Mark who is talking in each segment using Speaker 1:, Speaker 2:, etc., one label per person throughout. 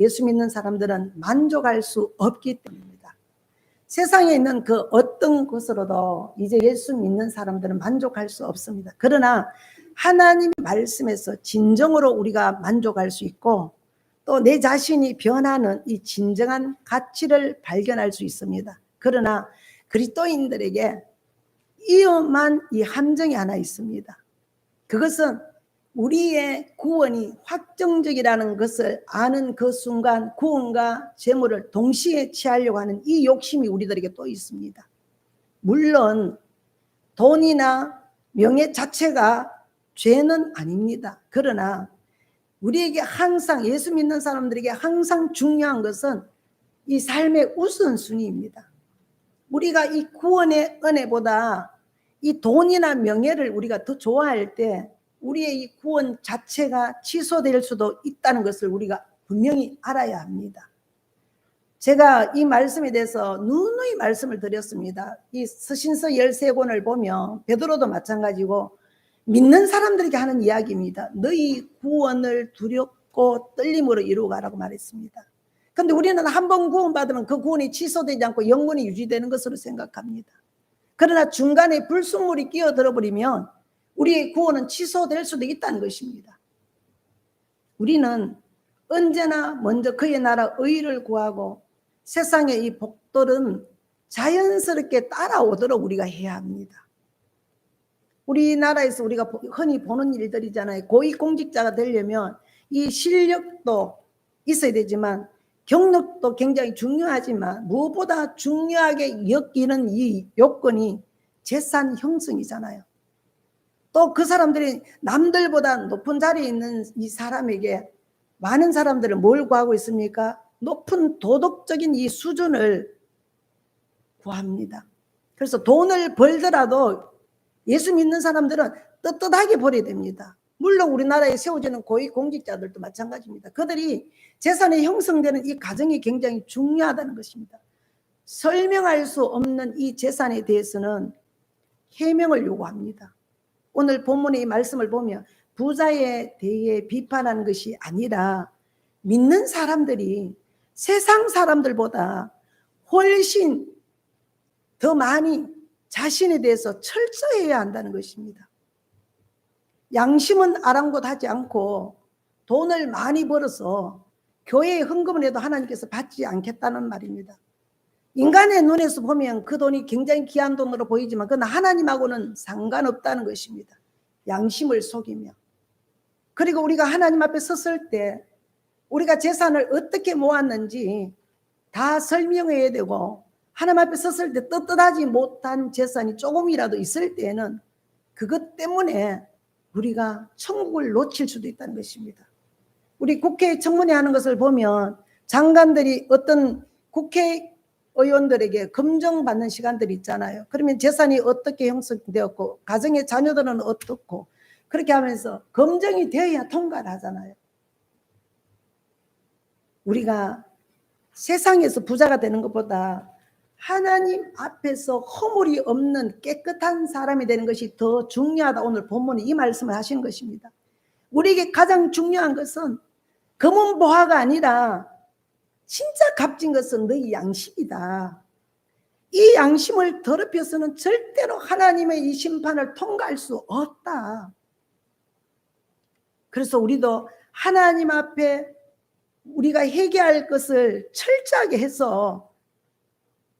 Speaker 1: 예수 믿는 사람들은 만족할 수 없기 때문입니다. 세상에 있는 그 어떤 것으로도 이제 예수 믿는 사람들은 만족할 수 없습니다. 그러나 하나님의 말씀에서 진정으로 우리가 만족할 수 있고 또 내 자신이 변하는 이 진정한 가치를 발견할 수 있습니다. 그러나 그리스도인들에게 위험한 이 함정이 하나 있습니다. 그것은 우리의 구원이 확정적이라는 것을 아는 그 순간 구원과 재물을 동시에 취하려고 하는 이 욕심이 우리들에게 또 있습니다. 물론 돈이나 명예 자체가 죄는 아닙니다. 그러나 우리에게 항상 예수 믿는 사람들에게 항상 중요한 것은 이 삶의 우선순위입니다. 우리가 이 구원의 은혜보다 이 돈이나 명예를 우리가 더 좋아할 때 우리의 이 구원 자체가 취소될 수도 있다는 것을 우리가 분명히 알아야 합니다. 제가 이 말씀에 대해서 누누이 말씀을 드렸습니다. 이 서신서 13권을 보면 베드로도 마찬가지고 믿는 사람들에게 하는 이야기입니다. 너희 구원을 두렵고 떨림으로 이루어가라고 말했습니다. 그런데 우리는 한 번 구원받으면 그 구원이 취소되지 않고 영원히 유지되는 것으로 생각합니다. 그러나 중간에 불순물이 끼어들어 버리면 우리의 구원은 취소될 수도 있다는 것입니다. 우리는 언제나 먼저 그의 나라 의를 구하고 세상의 이 복들은 자연스럽게 따라오도록 우리가 해야 합니다. 우리나라에서 우리가 흔히 보는 일들이잖아요. 고위공직자가 되려면 이 실력도 있어야 되지만 경력도 굉장히 중요하지만 무엇보다 중요하게 여기는 이 요건이 재산 형성이잖아요. 또 그 사람들이 남들보다 높은 자리에 있는 이 사람에게 많은 사람들은 뭘 구하고 있습니까? 높은 도덕적인 이 수준을 구합니다. 그래서 돈을 벌더라도 예수 믿는 사람들은 떳떳하게 벌어야 됩니다. 물론 우리나라에 세워지는 고위공직자들도 마찬가지입니다. 그들이 재산이 형성되는 이 과정이 굉장히 중요하다는 것입니다. 설명할 수 없는 이 재산에 대해서는 해명을 요구합니다. 오늘 본문의 이 말씀을 보면 부자에 대해 비판하는 것이 아니라 믿는 사람들이 세상 사람들보다 훨씬 더 많이 자신에 대해서 철저해야 한다는 것입니다. 양심은 아랑곳하지 않고 돈을 많이 벌어서 교회에 헌금을 해도 하나님께서 받지 않겠다는 말입니다. 인간의 눈에서 보면 그 돈이 굉장히 귀한 돈으로 보이지만 그건 하나님하고는 상관없다는 것입니다. 양심을 속이며. 그리고 우리가 하나님 앞에 섰을 때 우리가 재산을 어떻게 모았는지 다 설명해야 되고 하나님 앞에 섰을 때 떳떳하지 못한 재산이 조금이라도 있을 때에는 그것 때문에 우리가 천국을 놓칠 수도 있다는 것입니다. 우리 국회 청문회 하는 것을 보면 장관들이 어떤 국회의원들에게 검증받는 시간들이 있잖아요. 그러면 재산이 어떻게 형성되었고 가정의 자녀들은 어떻고 그렇게 하면서 검증이 되어야 통과를 하잖아요. 우리가 세상에서 부자가 되는 것보다 하나님 앞에서 허물이 없는 깨끗한 사람이 되는 것이 더 중요하다. 오늘 본문이 이 말씀을 하신 것입니다. 우리에게 가장 중요한 것은 금은보화가 아니라 진짜 값진 것은 너희 양심이다. 이 양심을 더럽혀서는 절대로 하나님의 이 심판을 통과할 수 없다. 그래서 우리도 하나님 앞에 우리가 회개할 것을 철저하게 해서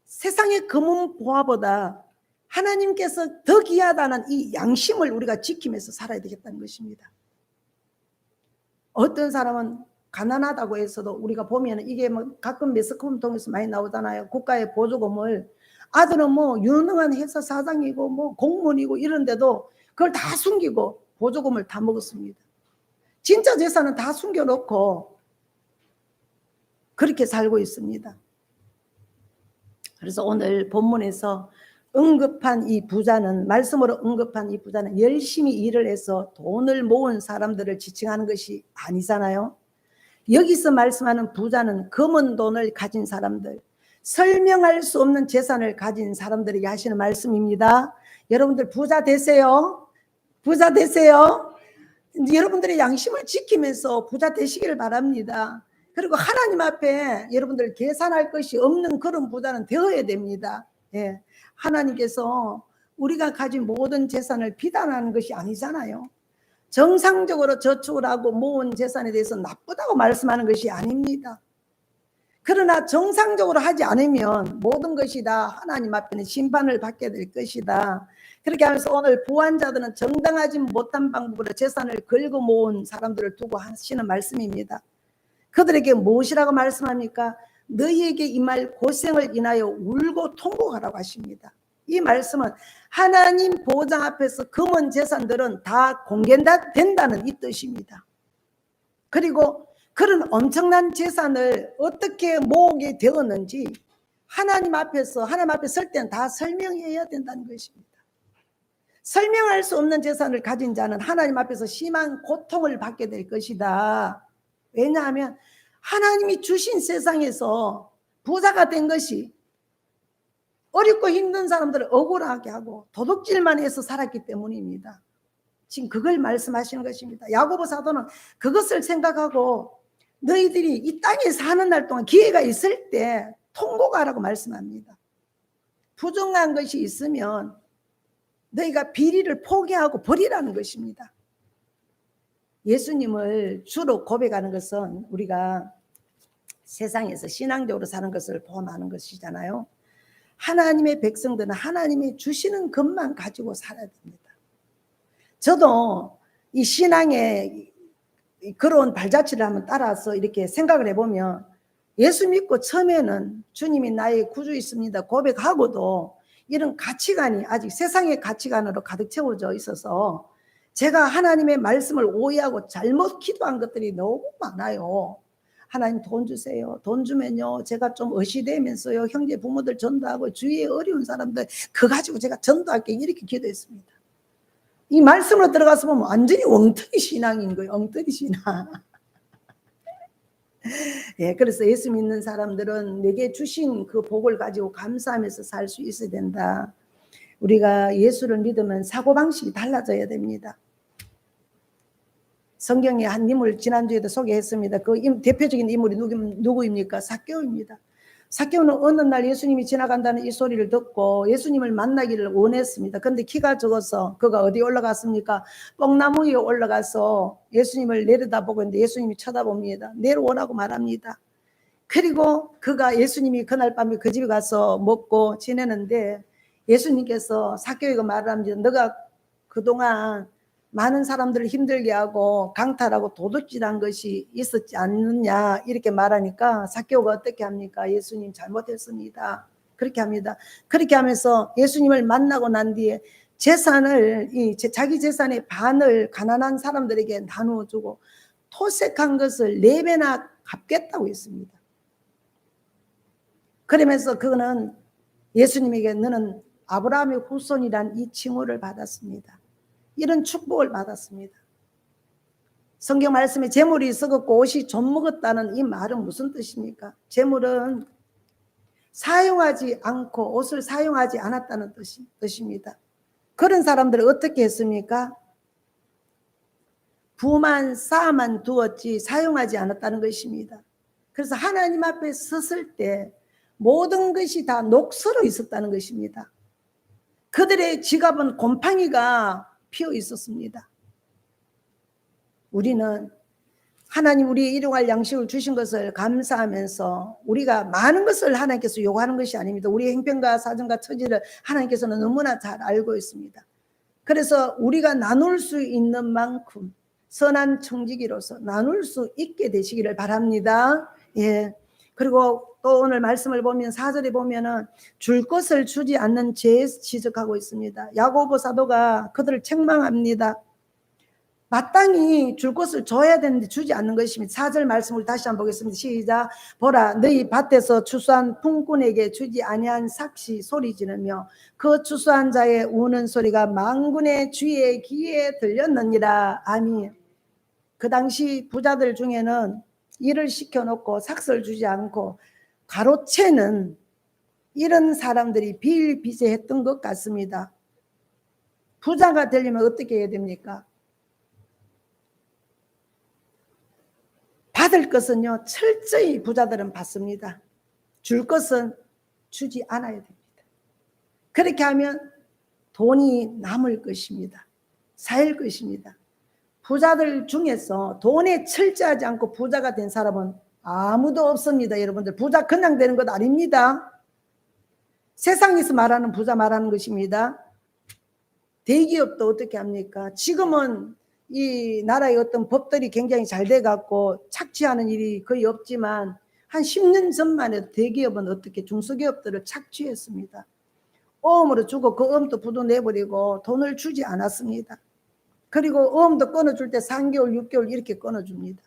Speaker 1: 세상의 금은보화보다 하나님께서 더 귀하다는 이 양심을 우리가 지키면서 살아야 되겠다는 것입니다. 어떤 사람은 가난하다고 해서도 우리가 보면 이게 뭐 가끔 매스컴 통해서 많이 나오잖아요. 국가의 보조금을 아들은 뭐 유능한 회사 사장이고 뭐 공무원이고 이런데도 그걸 다 숨기고 보조금을 다 먹었습니다. 진짜 재산은 다 숨겨놓고 그렇게 살고 있습니다. 그래서 오늘 본문에서 언급한 이 부자는 말씀으로 언급한 이 부자는 열심히 일을 해서 돈을 모은 사람들을 지칭하는 것이 아니잖아요. 여기서 말씀하는 부자는 검은 돈을 가진 사람들, 설명할 수 없는 재산을 가진 사람들에게 하시는 말씀입니다. 여러분들 부자 되세요. 부자 되세요. 여러분들의 양심을 지키면서 부자 되시기를 바랍니다. 그리고 하나님 앞에 여러분들 계산할 것이 없는 그런 부자는 되어야 됩니다. 예. 하나님께서 우리가 가진 모든 재산을 비난하는 것이 아니잖아요. 정상적으로 저축을 하고 모은 재산에 대해서 나쁘다고 말씀하는 것이 아닙니다. 그러나 정상적으로 하지 않으면 모든 것이 다 하나님 앞에는 심판을 받게 될 것이다. 그렇게 하면서 오늘 부한자들은 정당하지 못한 방법으로 재산을 긁어 모은 사람들을 두고 하시는 말씀입니다. 그들에게 무엇이라고 말씀합니까? 너희에게 임할 고생을 인하여 울고 통곡하라고 하십니다. 이 말씀은 하나님 보좌 앞에서 금은 재산들은 다 공개된다는 이 뜻입니다. 그리고 그런 엄청난 재산을 어떻게 모으게 되었는지 하나님 앞에 설 때는 다 설명해야 된다는 것입니다. 설명할 수 없는 재산을 가진 자는 하나님 앞에서 심한 고통을 받게 될 것이다. 왜냐하면 하나님이 주신 세상에서 부자가 된 것이 어렵고 힘든 사람들을 억울하게 하고 도둑질만 해서 살았기 때문입니다. 지금 그걸 말씀하시는 것입니다. 야고보 사도는 그것을 생각하고 너희들이 이 땅에 사는 날 동안 기회가 있을 때 통곡하라고 말씀합니다. 부정한 것이 있으면 너희가 비리를 포기하고 버리라는 것입니다. 예수님을 주로 고백하는 것은 우리가 세상에서 신앙적으로 사는 것을 본하는 것이잖아요. 하나님의 백성들은 하나님이 주시는 것만 가지고 살아야 됩니다. 저도 이 신앙의 그런 발자취를 한번 따라서 이렇게 생각을 해보면 예수 믿고 처음에는 주님이 나의 구주이십니다 고백하고도 이런 가치관이 아직 세상의 가치관으로 가득 채워져 있어서 제가 하나님의 말씀을 오해하고 잘못 기도한 것들이 너무 많아요. 하나님 돈 주세요. 돈 주면요 제가 좀 어시되면서요 형제 부모들 전도하고 주위에 어려운 사람들 그거 가지고 제가 전도할게 이렇게 기도했습니다. 이 말씀으로 들어가서 보면 완전히 엉터리 신앙인 거예요. 엉터리 신앙. 예, 그래서 예수 믿는 사람들은 내게 주신 그 복을 가지고 감사하면서 살 수 있어야 된다. 우리가 예수를 믿으면 사고방식이 달라져야 됩니다. 성경에 한 인물 지난주에도 소개했습니다. 그 대표적인 인물이 누구입니까? 삭개오입니다. 삭개오는 어느 날 예수님이 지나간다는 이 소리를 듣고 예수님을 만나기를 원했습니다. 그런데 키가 적어서 그가 어디 올라갔습니까? 뽕나무 위에 올라가서 예수님을 내려다보고 있는데 예수님이 쳐다봅니다. 내려오라고 말합니다. 그리고 그가 예수님이 그날 밤에 그 집에 가서 먹고 지내는데 예수님께서 삭개오에게 말을 합니다. 너가 그동안 많은 사람들을 힘들게 하고 강탈하고 도둑질한 것이 있었지 않느냐 이렇게 말하니까 삭개오가 어떻게 합니까? 예수님 잘못했습니다. 그렇게 합니다. 그렇게 하면서 예수님을 만나고 난 뒤에 재산을 자기 재산의 반을 가난한 사람들에게 나누어 주고 토색한 것을 4배나 갚겠다고 했습니다. 그러면서 그는 예수님에게 너는 아브라함의 후손이란 이 칭호를 받았습니다. 이런 축복을 받았습니다. 성경 말씀에 재물이 썩었고 옷이 좀 먹었다는 이 말은 무슨 뜻입니까? 재물은 사용하지 않고 옷을 사용하지 않았다는 뜻입니다. 그런 사람들은 어떻게 했습니까? 부만 쌓아만 두었지 사용하지 않았다는 것입니다. 그래서 하나님 앞에 섰을 때 모든 것이 다 녹슬어 있었다는 것입니다. 그들의 지갑은 곰팡이가 피어 있었습니다. 우리는 하나님 우리의 일용할 양식을 주신 것을 감사하면서 우리가 많은 것을 하나님께서 요구하는 것이 아닙니다. 우리의 행편과 사정과 처지를 하나님께서는 너무나 잘 알고 있습니다. 그래서 우리가 나눌 수 있는 만큼 선한 청지기로서 나눌 수 있게 되시기를 바랍니다. 예. 그리고 또 오늘 말씀을 보면 4절에 보면은 줄 것을 주지 않는 죄에 지적하고 있습니다. 야고보 사도가 그들을 책망합니다. 마땅히 줄 것을 줘야 되는데 주지 않는 것입니다. 4절 말씀을 다시 한번 보겠습니다. 시작. 보라 너희 밭에서 추수한 품꾼에게 주지 아니한 삭시 소리 지르며 그 추수한 자의 우는 소리가 만군의 주의 귀에 들렸느니라. 아멘. 그 당시 부자들 중에는 일을 시켜놓고 삭스를 주지 않고 가로채는 이런 사람들이 비일비재했던 것 같습니다. 부자가 되려면 어떻게 해야 됩니까? 받을 것은요 철저히 부자들은 받습니다. 줄 것은 주지 않아야 됩니다. 그렇게 하면 돈이 남을 것입니다. 쌓일 것입니다. 부자들 중에서 돈에 철저하지 않고 부자가 된 사람은 아무도 없습니다. 여러분들 부자 그냥 되는 것 아닙니다. 세상에서 말하는 부자 말하는 것입니다. 대기업도 어떻게 합니까? 지금은 이 나라의 어떤 법들이 굉장히 잘 돼갖고 착취하는 일이 거의 없지만 한 10년 전만 해도 대기업은 어떻게 중소기업들을 착취했습니다. 어음으로 주고 그 어음도 부도 내버리고 돈을 주지 않았습니다. 그리고 어음도 끊어줄 때 3개월, 6개월 이렇게 끊어줍니다.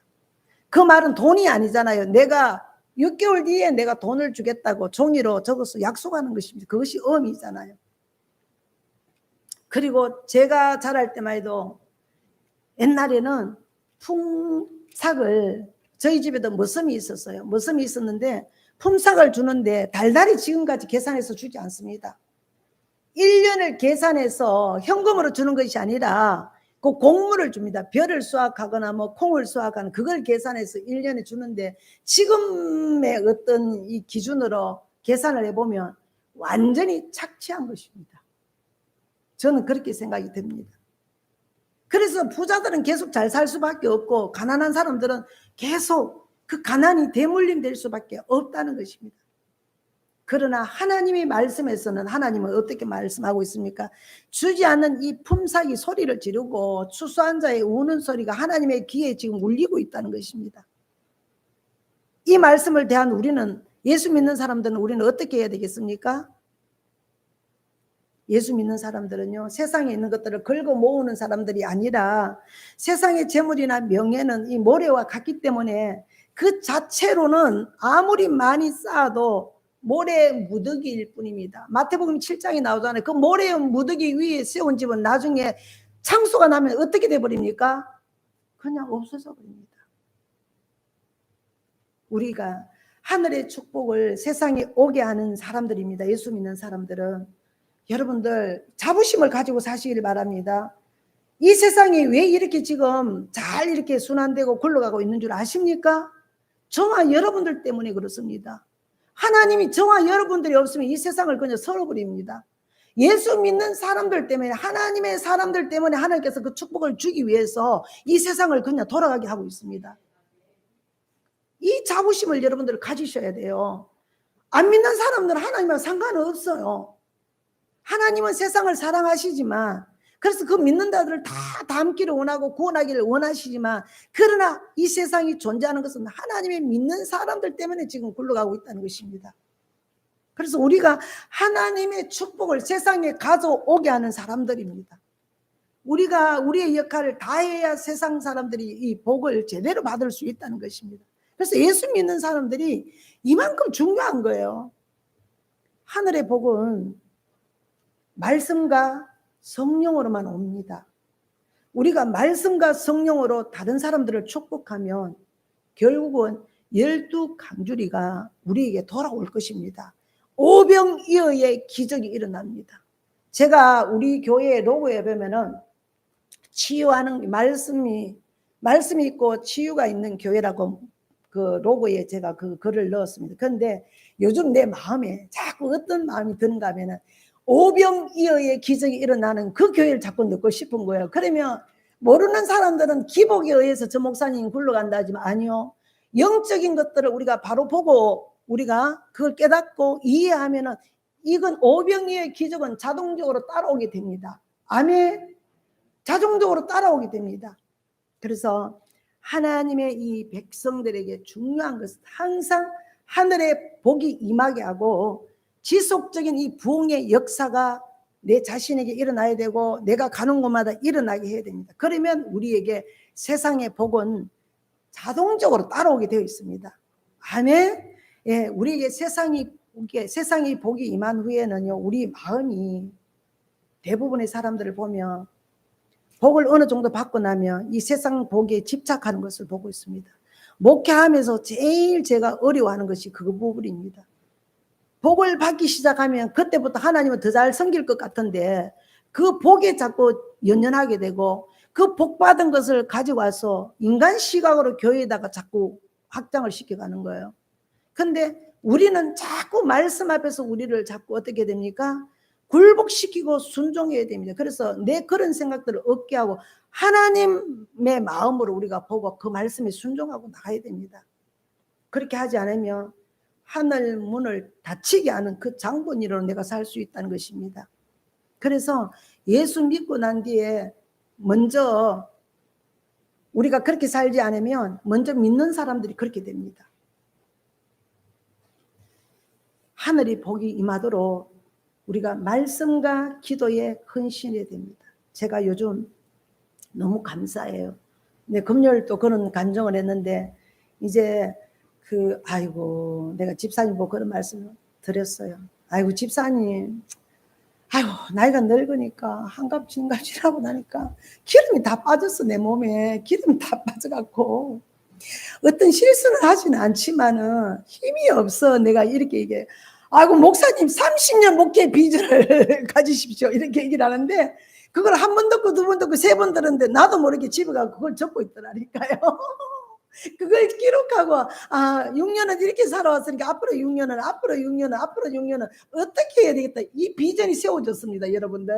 Speaker 1: 그 말은 돈이 아니잖아요. 내가 6개월 뒤에 내가 돈을 주겠다고 종이로 적어서 약속하는 것입니다. 그것이 어음이잖아요. 그리고 제가 자랄 때만 해도 옛날에는 품삯을 저희 집에도 머슴이 있었어요. 머슴이 있었는데 품삯을 주는데 달달이 지금까지 계산해서 주지 않습니다. 1년을 계산해서 현금으로 주는 것이 아니라 그 곡물을 줍니다. 벼를 수확하거나 뭐 콩을 수확하는 그걸 계산해서 1년에 주는데 지금의 어떤 이 기준으로 계산을 해보면 완전히 착취한 것입니다. 저는 그렇게 생각이 듭니다. 그래서 부자들은 계속 잘 살 수밖에 없고 가난한 사람들은 계속 그 가난이 대물림 될 수밖에 없다는 것입니다. 그러나 하나님의 말씀에서는 하나님은 어떻게 말씀하고 있습니까? 주지 않는 이 품삯이 소리를 지르고 추수한 자의 우는 소리가 하나님의 귀에 지금 울리고 있다는 것입니다. 이 말씀을 대한 우리는 예수 믿는 사람들은 우리는 어떻게 해야 되겠습니까? 예수 믿는 사람들은요 세상에 있는 것들을 긁어 모으는 사람들이 아니라 세상의 재물이나 명예는 이 모래와 같기 때문에 그 자체로는 아무리 많이 쌓아도 모래 무더기일 뿐입니다. 마태복음 7장에 나오잖아요. 그 모래 무더기 위에 세운 집은 나중에 창수가 나면 어떻게 돼버립니까? 그냥 없어져 버립니다. 우리가 하늘의 축복을 세상에 오게 하는 사람들입니다. 예수 믿는 사람들은. 여러분들 자부심을 가지고 사시길 바랍니다. 이 세상이 왜 이렇게 지금 잘 이렇게 순환되고 굴러가고 있는 줄 아십니까? 저와 여러분들 때문에 그렇습니다. 하나님이 저와 여러분들이 없으면 이 세상을 그냥 썰어버립니다. 예수 믿는 사람들 때문에 하나님의 사람들 때문에 하나님께서 그 축복을 주기 위해서 이 세상을 그냥 돌아가게 하고 있습니다. 이 자부심을 여러분들 가지셔야 돼요. 안 믿는 사람들은 하나님과 상관없어요. 하나님은 세상을 사랑하시지만 그래서 그 믿는 자들을 다 닮기를 원하고 구원하기를 원하시지만 그러나 이 세상이 존재하는 것은 하나님의 믿는 사람들 때문에 지금 굴러가고 있다는 것입니다. 그래서 우리가 하나님의 축복을 세상에 가져오게 하는 사람들입니다. 우리가 우리의 역할을 다해야 세상 사람들이 이 복을 제대로 받을 수 있다는 것입니다. 그래서 예수 믿는 사람들이 이만큼 중요한 거예요. 하늘의 복은 말씀과 성령으로만 옵니다. 우리가 말씀과 성령으로 다른 사람들을 축복하면 결국은 12강주리가 우리에게 돌아올 것입니다. 오병이어의 기적이 일어납니다. 제가 우리 교회 로고에 보면은 치유하는 말씀이 있고 치유가 있는 교회라고 그 로고에 제가 그 글을 넣었습니다. 그런데 요즘 내 마음에 자꾸 어떤 마음이 드는가 하면은 오병이어의 기적이 일어나는 그 교회를 자꾸 넣고 싶은 거예요. 그러면 모르는 사람들은 기복에 의해서 저 목사님 굴러간다 하지만 아니요. 영적인 것들을 우리가 바로 보고 우리가 그걸 깨닫고 이해하면은 이건 오병이어의 기적은 자동적으로 따라오게 됩니다. 아멘. 자동적으로 따라오게 됩니다. 그래서 하나님의 이 백성들에게 중요한 것은 항상 하늘의 복이 임하게 하고 지속적인 이 부흥의 역사가 내 자신에게 일어나야 되고 내가 가는 곳마다 일어나게 해야 됩니다. 그러면 우리에게 세상의 복은 자동적으로 따라오게 되어 있습니다. 아멘. 예, 우리에게 세상의 복이 임한 후에는요, 우리 마음이 대부분의 사람들을 보면 복을 어느 정도 받고 나면 이 세상 복에 집착하는 것을 보고 있습니다. 목회하면서 제일 제가 어려워하는 것이 그 부분입니다. 복을 받기 시작하면 그때부터 하나님은 더 잘 섬길 것 같은데 그 복에 자꾸 연연하게 되고 그 복 받은 것을 가지고 와서 인간 시각으로 교회에다가 자꾸 확장을 시켜가는 거예요. 근데 우리는 자꾸 말씀 앞에서 우리를 자꾸 어떻게 됩니까? 굴복시키고 순종해야 됩니다. 그래서 내 그런 생각들을 얻게 하고 하나님의 마음으로 우리가 보고 그 말씀에 순종하고 나가야 됩니다. 그렇게 하지 않으면 하늘 문을 닫히게 하는 그 장본인으로 내가 살 수 있다는 것입니다. 그래서 예수 믿고 난 뒤에 먼저 우리가 그렇게 살지 않으면 먼저 믿는 사람들이 그렇게 됩니다. 하늘이 복이 임하도록 우리가 말씀과 기도에 헌신해야 됩니다. 제가 요즘 너무 감사해요. 네, 금요일 또 그런 간증을 했는데 이제 아이고 내가 집사님 보고 그런 말씀을 드렸어요. 아이고 집사님, 아이고 나이가 늙으니까 한갑진갑질하고 나니까 기름이 다 빠졌어. 내 몸에 기름이 다 빠져갖고 어떤 실수는 하지는 않지만은 힘이 없어. 내가 이렇게 얘기해. 아이고 목사님 30년 목회 비전을 가지십시오 이렇게 얘기를 하는데 그걸 한 번 듣고 두 번 듣고 세 번 들었는데 나도 모르게 집에 가서 그걸 적고 있더라니까요. 그걸 기록하고 6년은 이렇게 살아왔으니까 앞으로 6년은 앞으로 6년은 앞으로 6년은 어떻게 해야 되겠다. 이 비전이 세워졌습니다. 여러분들.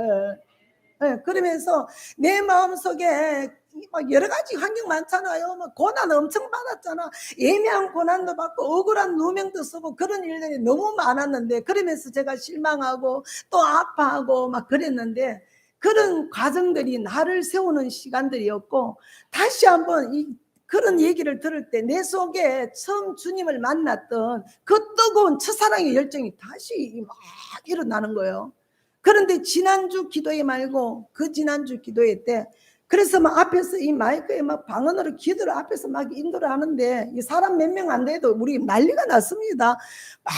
Speaker 1: 네, 그러면서 내 마음속에 막 여러 가지 환경 많잖아요. 막 고난 엄청 받았잖아. 애매한 고난도 받고 억울한 누명도 쓰고 그런 일들이 너무 많았는데 그러면서 제가 실망하고 또 아파하고 막 그랬는데 그런 과정들이 나를 세우는 시간들이었고 다시 한번 그런 얘기를 들을 때 내 속에 처음 주님을 만났던 그 뜨거운 첫사랑의 열정이 다시 막 일어나는 거예요. 그런데 지난주 기도회 말고 그 지난주 기도회 때 그래서 막 앞에서 이 마이크에 막 방언으로 기도를 앞에서 막 인도를 하는데 이 사람 몇 명 안 돼도 우리 난리가 났습니다. 막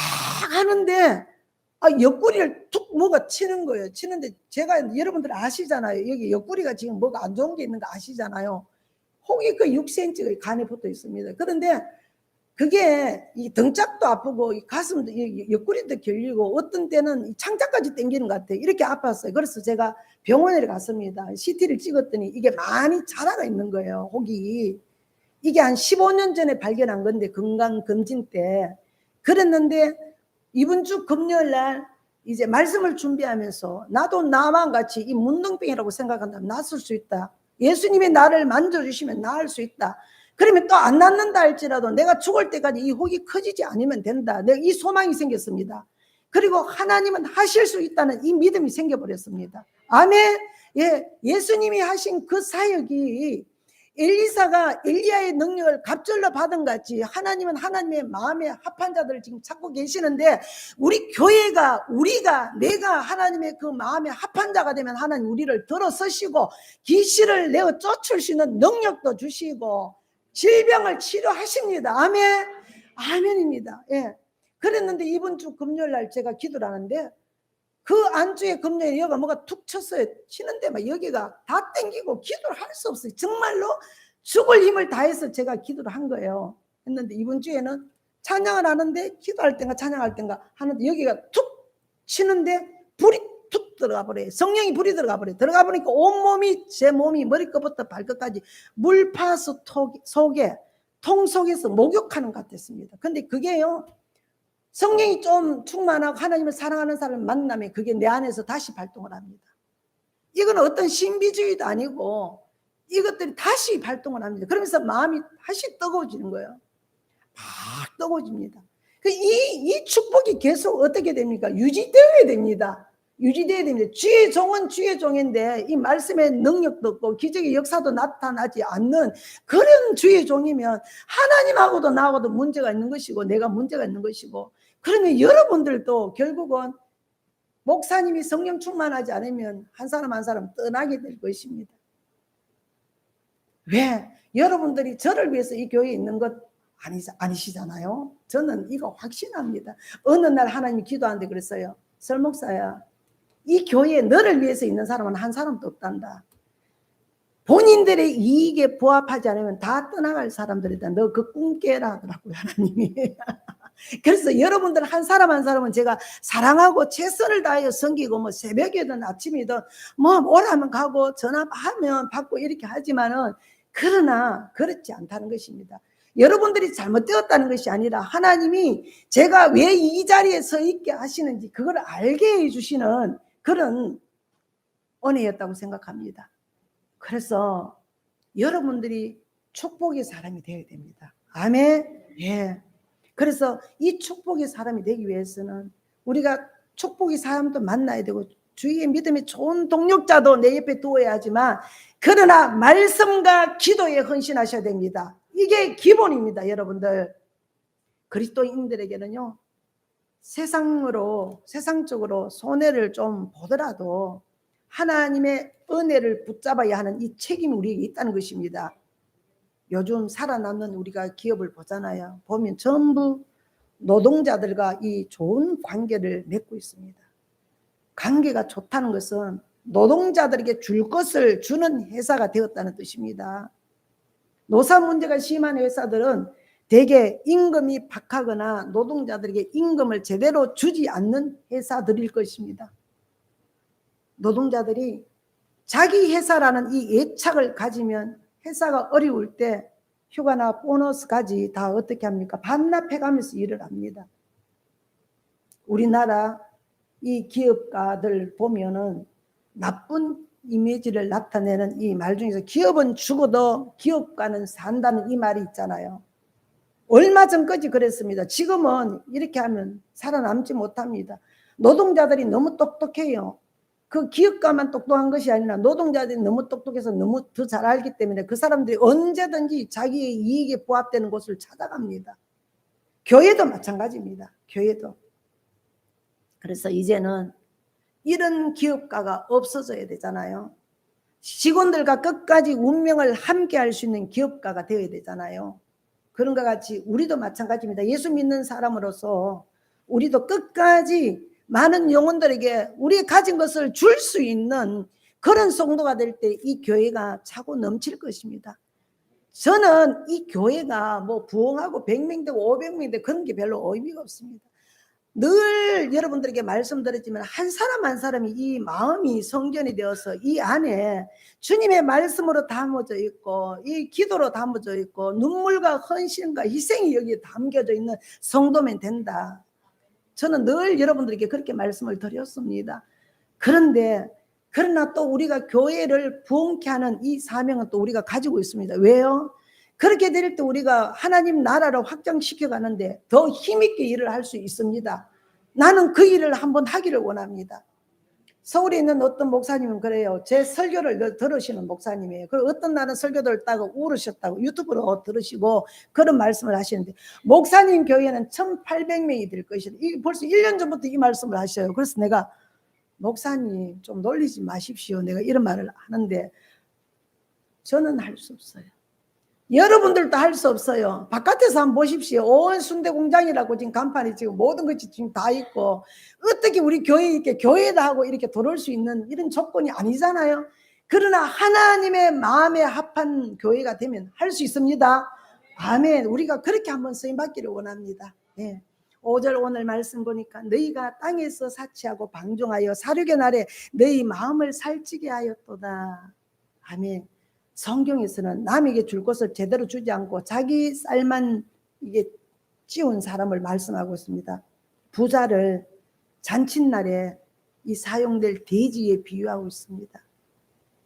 Speaker 1: 하는데 옆구리를 툭 뭐가 치는 거예요. 치는데 제가 여러분들 아시잖아요. 여기 옆구리가 지금 뭐가 안 좋은 게 있는 거 아시잖아요. 혹이 그 6cm가 간에 붙어 있습니다. 그런데 그게 이 등짝도 아프고 이 가슴도 옆구리도 결리고 어떤 때는 창자까지 당기는 것 같아요. 이렇게 아팠어요. 그래서 제가 병원에 갔습니다. CT를 찍었더니 이게 많이 자라가 있는 거예요. 혹이. 이게 한 15년 전에 발견한 건데 건강검진 때. 그랬는데 이번 주 금요일 날 이제 말씀을 준비하면서 나도 나만 같이 이 문둥병이라고 생각한다면 낫을 수 있다. 예수님이 나를 만져주시면 나을 수 있다. 그러면 또 안 낫는다 할지라도 내가 죽을 때까지 이 혹이 커지지 않으면 된다. 내가 이 소망이 생겼습니다. 그리고 하나님은 하실 수 있다는 이 믿음이 생겨버렸습니다. 아멘. 예수님이 하신 그 사역이 엘리사가 엘리야의 능력을 갑절로 받은 같이 하나님은 하나님의 마음에 합한 자들을 지금 찾고 계시는데 우리 교회가 내가 하나님의 그 마음에 합한 자가 되면 하나님 우리를 들어서시고 귀신을 내어 쫓을 수 있는 능력도 주시고 질병을 치료하십니다. 아멘. 아멘입니다. 그랬는데 이번 주 금요일 날 제가 기도를 하는데 그 안주에 금요일에 여기가 뭐가 툭 쳤어요. 치는데 막 여기가 다 땡기고 기도를 할 수 없어요. 정말로 죽을 힘을 다해서 제가 기도를 한 거예요. 했는데 이번 주에는 찬양을 하는데 기도할 땐가 찬양할 땐가 하는데 여기가 툭 치는데 불이 툭 들어가 버려요. 성령이 불이 들어가 버려요. 들어가 보니까 온몸이 제 몸이 머리끝부터 발끝까지 물파수 속에 통 속에서 목욕하는 것 같았습니다. 근데 그게요. 성령이 좀 충만하고 하나님을 사랑하는 사람을 만나면 그게 내 안에서 다시 발동을 합니다. 이건 어떤 신비주의도 아니고 이것들이 다시 발동을 합니다. 그러면서 마음이 다시 뜨거워지는 거예요. 막 뜨거워집니다. 이 축복이 계속 어떻게 됩니까? 유지되어야 됩니다. 유지되어야 됩니다. 주의 종은 주의 종인데 이 말씀의 능력도 없고 기적의 역사도 나타나지 않는 그런 주의 종이면 하나님하고도 나하고도 문제가 있는 것이고 내가 문제가 있는 것이고 그러면 여러분들도 결국은 목사님이 성령 충만하지 않으면 한 사람 한 사람 떠나게 될 것입니다. 왜? 여러분들이 저를 위해서 이 교회에 있는 것 아니시잖아요. 저는 이거 확신합니다. 어느 날 하나님이 기도하는데 그랬어요. 설 목사야, 이 교회에 너를 위해서 있는 사람은 한 사람도 없단다. 본인들의 이익에 부합하지 않으면 다 떠나갈 사람들이다. 너 그 꿈 깨라 하더라고요, 하나님이. 그래서 여러분들 한 사람 한 사람은 제가 사랑하고 최선을 다하여 섬기고 뭐 새벽이든 아침이든 뭐 오라면 가고 전화하면 받고 이렇게 하지만은 그러나 그렇지 않다는 것입니다. 여러분들이 잘못되었다는 것이 아니라 하나님이 제가 왜 이 자리에 서 있게 하시는지 그걸 알게 해주시는 그런 은혜였다고 생각합니다. 그래서 여러분들이 축복의 사람이 되어야 됩니다. 아멘. 예. 그래서 이 축복의 사람이 되기 위해서는 우리가 축복의 사람도 만나야 되고 주위에 믿음이 좋은 동력자도 내 옆에 두어야 하지만 그러나 말씀과 기도에 헌신하셔야 됩니다. 이게 기본입니다. 여러분들 그리스도인들에게는요 세상적으로 손해를 좀 보더라도 하나님의 은혜를 붙잡아야 하는 이 책임이 우리에게 있다는 것입니다. 요즘 살아남는 우리가 기업을 보잖아요. 보면 전부 노동자들과 이 좋은 관계를 맺고 있습니다. 관계가 좋다는 것은 노동자들에게 줄 것을 주는 회사가 되었다는 뜻입니다. 노사 문제가 심한 회사들은 대개 임금이 박하거나 노동자들에게 임금을 제대로 주지 않는 회사들일 것입니다. 노동자들이 자기 회사라는 이 애착을 가지면 회사가 어려울 때 휴가나 보너스까지 다 어떻게 합니까? 반납해가면서 일을 합니다. 우리나라 이 기업가들 보면은 나쁜 이미지를 나타내는 이 말 중에서 기업은 죽어도 기업가는 산다는 이 말이 있잖아요. 얼마 전까지 그랬습니다. 지금은 이렇게 하면 살아남지 못합니다. 노동자들이 너무 똑똑해요. 그 기업가만 똑똑한 것이 아니라 노동자들이 너무 똑똑해서 너무 더 잘 알기 때문에 그 사람들이 언제든지 자기의 이익에 부합되는 곳을 찾아갑니다. 교회도 마찬가지입니다. 교회도. 그래서 이제는 이런 기업가가 없어져야 되잖아요. 직원들과 끝까지 운명을 함께 할 수 있는 기업가가 되어야 되잖아요. 그런 것 같이 우리도 마찬가지입니다. 예수 믿는 사람으로서 우리도 끝까지 많은 영혼들에게 우리 가진 것을 줄 수 있는 그런 성도가 될 때 이 교회가 차고 넘칠 것입니다. 저는 이 교회가 뭐 부흥하고 100명 되고 500명 되고 그런 게 별로 의미가 없습니다. 늘 여러분들에게 말씀드렸지만 한 사람 한 사람이 이 마음이 성전이 되어서 이 안에 주님의 말씀으로 담아져 있고 이 기도로 담아져 있고 눈물과 헌신과 희생이 여기에 담겨져 있는 성도면 된다. 저는 늘 여러분들에게 그렇게 말씀을 드렸습니다. 그러나 또 우리가 교회를 부흥케 하는 이 사명은 또 우리가 가지고 있습니다. 왜요? 그렇게 될 때 우리가 하나님 나라를 확장시켜 가는데 더 힘있게 일을 할 수 있습니다. 나는 그 일을 한번 하기를 원합니다. 서울에 있는 어떤 목사님은 그래요. 제 설교를 들으시는 목사님이에요. 그리고 어떤 날은 설교 듣다가 울으셨다고 유튜브로 들으시고 그런 말씀을 하시는데 목사님 교회는 1800명이 될 것이다. 벌써 1년 전부터 이 말씀을 하셔요. 그래서 내가 목사님 좀 놀리지 마십시오. 내가 이런 말을 하는데 저는 할 수 없어요. 여러분들도 할 수 없어요. 바깥에서 한번 보십시오. 온 순대 공장이라고 지금 간판이 지금 모든 것이 지금 다 있고 어떻게 우리 교회 이렇게 교회다 하고 이렇게 들어올 수 있는 이런 조건이 아니잖아요. 그러나 하나님의 마음에 합한 교회가 되면 할 수 있습니다. 아멘. 우리가 그렇게 한번 쓰임 받기를 원합니다. 네. 5절 오늘 말씀 보니까 너희가 땅에서 사치하고 방종하여 사륙의 날에 너희 마음을 살찌게 하였도다. 아멘. 성경에서는 남에게 줄 것을 제대로 주지 않고 자기 쌀만 이게 찌운 사람을 말씀하고 있습니다. 부자를 잔칫날에 이 사용될 돼지에 비유하고 있습니다.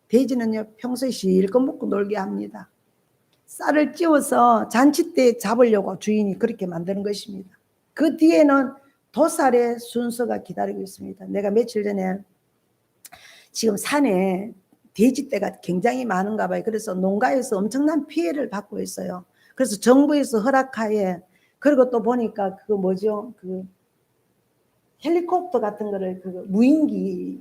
Speaker 1: 돼지는요 평소에 실컷 먹고 놀게 합니다. 쌀을 찌워서 잔치 때 잡으려고 주인이 그렇게 만드는 것입니다. 그 뒤에는 도살의 순서가 기다리고 있습니다. 내가 며칠 전에 지금 산에 돼지떼가 굉장히 많은가 봐요. 그래서 농가에서 엄청난 피해를 받고 있어요. 그래서 정부에서 허락하에 그리고 또 보니까 그 뭐죠? 그 헬리콥터 같은 거를 그 무인기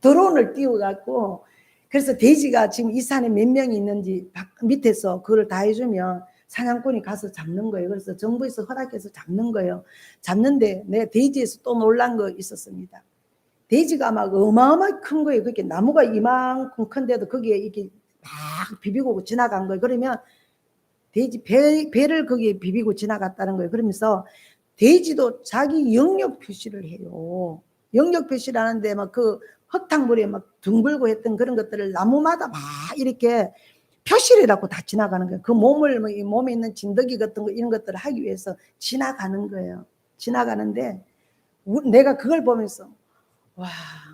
Speaker 1: 드론을 띄워갖고 그래서 돼지가 지금 이 산에 몇 명이 있는지 밑에서 그걸 다 해주면 사냥꾼이 가서 잡는 거예요. 그래서 정부에서 허락해서 잡는 거예요. 잡는데 내가 돼지에서 또 놀란 거 있었습니다. 돼지가 막 어마어마하게 큰 거예요. 그게 나무가 이만큼 큰데도 거기에 이렇게 막 비비고 지나간 거예요. 그러면 돼지 배를 거기에 비비고 지나갔다는 거예요. 그러면서 돼지도 자기 영역 표시를 해요. 영역 표시라는데 막 그 흙탕물에 막 둥글고 했던 그런 것들을 나무마다 막 이렇게 표실이라고 다 지나가는 거예요. 그 몸에 있는 진드기 같은 거 이런 것들을 하기 위해서 지나가는 거예요. 지나가는데 내가 그걸 보면서 와,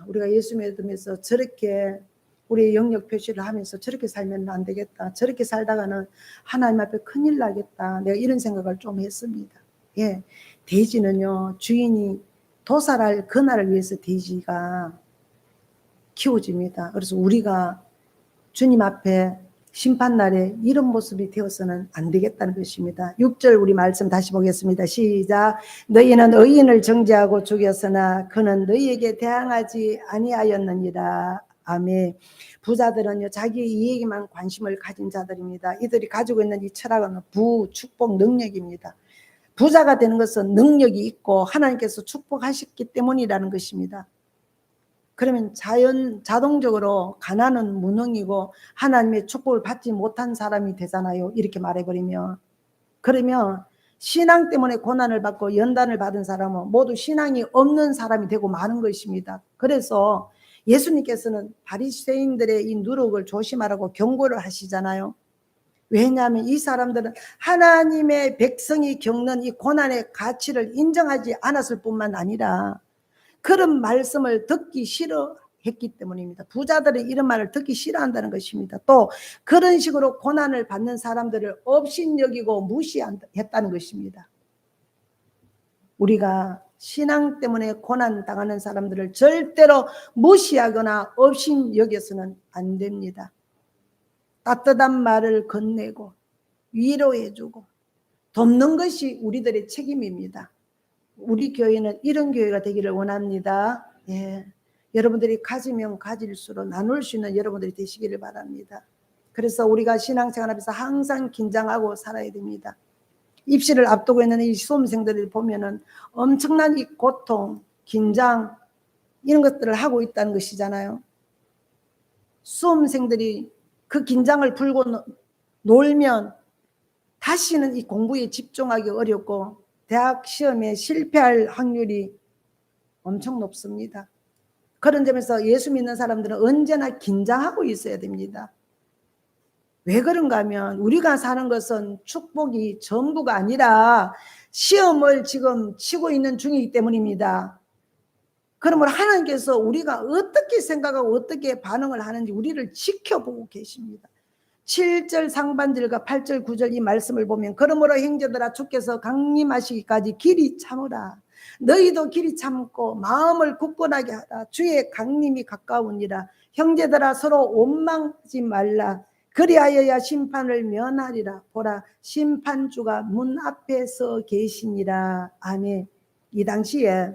Speaker 1: 우리가 예수 믿으면서 저렇게 우리의 영역 표시를 하면서 저렇게 살면 안 되겠다. 저렇게 살다가는 하나님 앞에 큰일 나겠다. 내가 이런 생각을 좀 했습니다. 예, 돼지는요, 주인이 도살할 그날을 위해서 돼지가 키워집니다. 그래서 우리가 주님 앞에 심판날에 이런 모습이 되어서는 안 되겠다는 것입니다. 6절 우리 말씀 다시 보겠습니다. 시작. 너희는 의인을 정죄하고 죽였으나 그는 너희에게 대항하지 아니하였느니라. 아멘. 부자들은요, 자기 이익에만 관심을 가진 자들입니다. 이들이 가지고 있는 이 철학은 부, 축복, 능력입니다. 부자가 되는 것은 능력이 있고 하나님께서 축복하셨기 때문이라는 것입니다. 그러면 자동적으로 가난은 무능이고 하나님의 축복을 받지 못한 사람이 되잖아요. 이렇게 말해버리면. 그러면 신앙 때문에 고난을 받고 연단을 받은 사람은 모두 신앙이 없는 사람이 되고 마는 것입니다. 그래서 예수님께서는 바리새인들의 이 누룩을 조심하라고 경고를 하시잖아요. 왜냐하면 이 사람들은 하나님의 백성이 겪는 이 고난의 가치를 인정하지 않았을 뿐만 아니라 그런 말씀을 듣기 싫어했기 때문입니다. 부자들은 이런 말을 듣기 싫어한다는 것입니다. 또 그런 식으로 고난을 받는 사람들을 업신여기고 무시했다는 것입니다. 우리가 신앙 때문에 고난 당하는 사람들을 절대로 무시하거나 업신여겨서는 안 됩니다. 따뜻한 말을 건네고 위로해주고 돕는 것이 우리들의 책임입니다. 우리 교회는 이런 교회가 되기를 원합니다. 예. 여러분들이 가지면 가질수록 나눌 수 있는 여러분들이 되시기를 바랍니다. 그래서 우리가 신앙생활 하면서 항상 긴장하고 살아야 됩니다. 입시를 앞두고 있는 이 수험생들을 보면은 엄청난 이 고통, 긴장 이런 것들을 하고 있다는 것이잖아요. 수험생들이 그 긴장을 풀고 놀면 다시는 이 공부에 집중하기 어렵고 대학 시험에 실패할 확률이 엄청 높습니다. 그런 점에서 예수 믿는 사람들은 언제나 긴장하고 있어야 됩니다. 왜 그런가 하면 우리가 사는 것은 축복이 전부가 아니라 시험을 지금 치고 있는 중이기 때문입니다. 그러므로 하나님께서 우리가 어떻게 생각하고 어떻게 반응을 하는지 우리를 지켜보고 계십니다. 7절 상반절과 8절 9절 이 말씀을 보면 그러므로 형제들아 주께서 강림하시기까지 길이 참으라. 너희도 길이 참고 마음을 굳건하게 하라. 주의 강림이 가까우니라. 형제들아 서로 원망하지 말라. 그리하여야 심판을 면하리라. 보라 심판주가 문 앞에 서 계시니라. 아멘. 이 당시에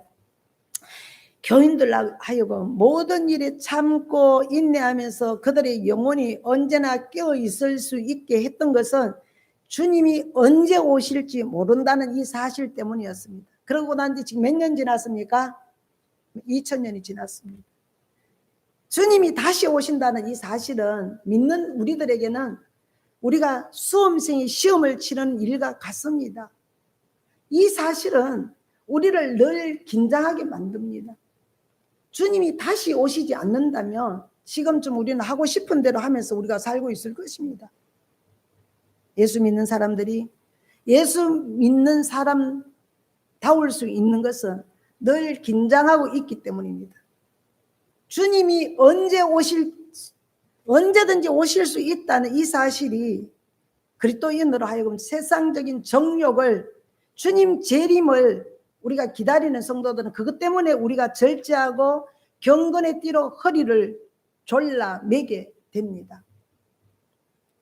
Speaker 1: 교인들 하여금 모든 일에 참고 인내하면서 그들의 영혼이 언제나 깨어 있을 수 있게 했던 것은 주님이 언제 오실지 모른다는 이 사실 때문이었습니다. 그러고 난 지 지금 몇 년 지났습니까? 2000년이 지났습니다. 주님이 다시 오신다는 이 사실은 믿는 우리들에게는 우리가 수험생이 시험을 치는 일과 같습니다. 이 사실은 우리를 늘 긴장하게 만듭니다. 주님이 다시 오시지 않는다면 지금쯤 우리는 하고 싶은 대로 하면서 우리가 살고 있을 것입니다. 예수 믿는 사람들이 예수 믿는 사람다울 수 있는 것은 늘 긴장하고 있기 때문입니다. 주님이 언제든지 오실 수 있다는 이 사실이 그리스도인으로 하여금 세상적인 정욕을 주님 재림을 우리가 기다리는 성도들은 그것 때문에 우리가 절제하고 경건의 띠로 허리를 졸라 매게 됩니다.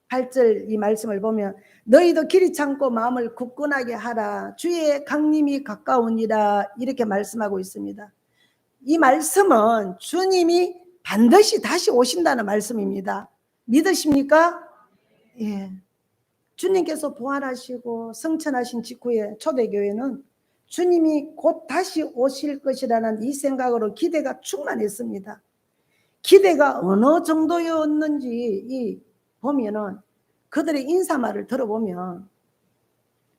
Speaker 1: 8절 이 말씀을 보면 너희도 길이 참고 마음을 굳건하게 하라. 주의 강림이 가까우니라 이렇게 말씀하고 있습니다. 이 말씀은 주님이 반드시 다시 오신다는 말씀입니다. 믿으십니까? 예. 주님께서 부활하시고 성천하신 직후에 초대교회는 주님이 곧 다시 오실 것이라는 이 생각으로 기대가 충만했습니다. 기대가 어느 정도였는지 보면은 그들의 인사말을 들어보면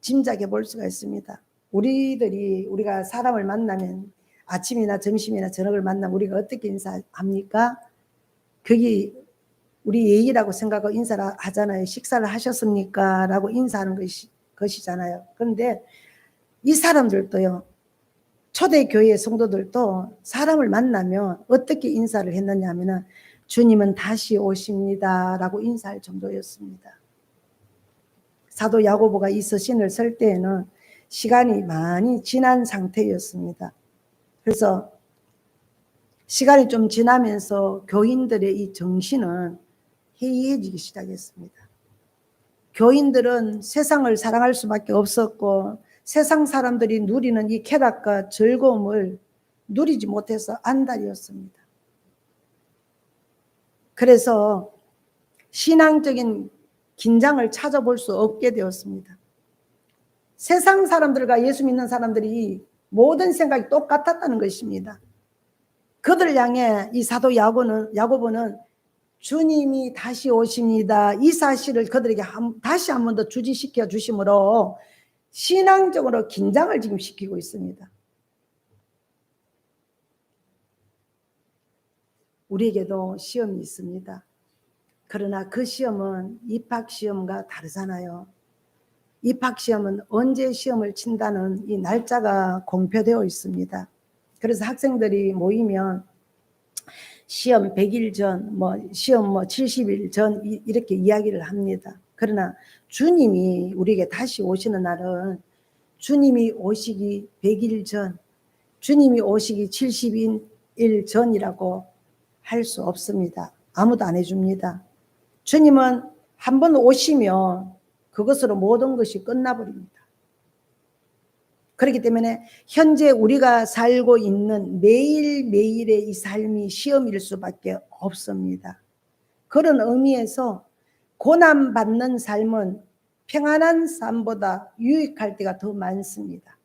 Speaker 1: 짐작해 볼 수가 있습니다. 우리가 사람을 만나면 아침이나 점심이나 저녁을 만나면 우리가 어떻게 인사합니까? 거기 우리 예의라고 생각하고 인사를 하잖아요. 식사를 하셨습니까? 라고 인사하는 것이잖아요. 그런데 이 사람들도요, 초대교회 성도들도 사람을 만나면 어떻게 인사를 했느냐 하면은 주님은 다시 오십니다 라고 인사할 정도였습니다. 사도 야고보가 이 서신을 쓸 때에는 시간이 많이 지난 상태였습니다. 그래서 시간이 좀 지나면서 교인들의 이 정신은 해이해지기 시작했습니다. 교인들은 세상을 사랑할 수밖에 없었고 세상 사람들이 누리는 이 쾌락과 즐거움을 누리지 못해서 안달이었습니다. 그래서 신앙적인 긴장을 찾아볼 수 없게 되었습니다. 세상 사람들과 예수 믿는 사람들이 모든 생각이 똑같았다는 것입니다. 그들을 향해 이 사도 야고보는 주님이 다시 오십니다. 이 사실을 그들에게 다시 한 번 더 주지시켜 주심으로 신앙적으로 긴장을 지금 시키고 있습니다. 우리에게도 시험이 있습니다. 그러나 그 시험은 입학시험과 다르잖아요. 입학시험은 언제 시험을 친다는 이 날짜가 공표되어 있습니다. 그래서 학생들이 모이면 시험 100일 전, 시험 70일 전 이렇게 이야기를 합니다. 그러나 주님이 우리에게 다시 오시는 날은 주님이 오시기 100일 전, 주님이 오시기 70일 전이라고 할 수 없습니다. 아무도 안 해줍니다. 주님은 한 번 오시면 그것으로 모든 것이 끝나버립니다. 그렇기 때문에 현재 우리가 살고 있는 매일매일의 이 삶이 시험일 수밖에 없습니다. 그런 의미에서 고난받는 삶은 평안한 삶보다 유익할 때가 더 많습니다.